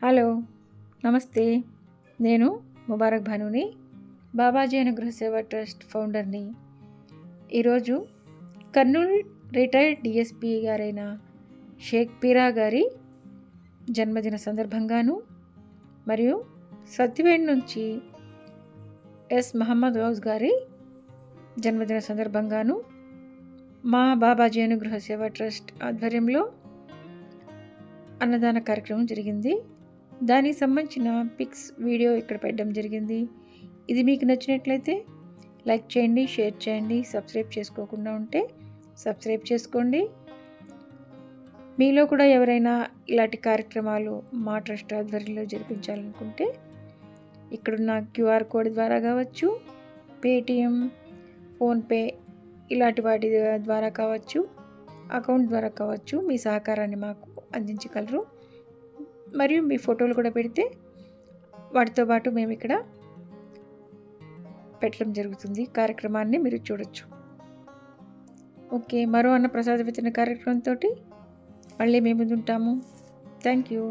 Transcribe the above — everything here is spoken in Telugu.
హలో, నమస్తే. నేను ముబారక్ భానుని, బాబాజీ అనుగ్రహ సేవ ట్రస్ట్ ఫౌండర్ని. ఈరోజు కర్నూలు రిటైర్డ్ డిఎస్పీ గారైన షేక్ పీరా గారి జన్మదిన సందర్భంగాను, మరియు సత్తివేడ్ నుంచి ఎస్ మహమ్మద్ గౌస్ గారి జన్మదిన సందర్భంగాను మా బాబాజీ అనుగ్రహ సేవ ట్రస్ట్ ఆధ్వర్యంలో అన్నదాన కార్యక్రమం జరిగింది. దానికి సంబంధించిన పిక్స్ వీడియో ఇక్కడ పెట్టడం జరిగింది. ఇది మీకు నచ్చినట్లయితే లైక్ చేయండి, షేర్ చేయండి. సబ్స్క్రైబ్ చేసుకోకుండా ఉంటే సబ్స్క్రైబ్ చేసుకోండి. మీలో కూడా ఎవరైనా ఇలాంటి కార్యక్రమాలు మా ట్రస్ట్ ఆధ్వర్యంలో జరిపించాలనుకుంటే ఇక్కడున్న క్యూఆర్ కోడ్ ద్వారా కావచ్చు, పేటిఎం, ఫోన్పే ఇలాంటి వాటి ద్వారా కావచ్చు, అకౌంట్ ద్వారా కావచ్చు, మీ సహకారాన్ని మాకు అందించగలరు. మరియు మీ ఫోటోలు కూడా పెడితే వాటితో పాటు మేము ఇక్కడ పెట్టడం జరుగుతుంది. కార్యక్రమాన్ని మీరు చూడొచ్చు. ఓకే, మరో అన్న ప్రసాద వితరణ కార్యక్రమంతో మళ్ళీ మేము ముందుంటాము. Thank you.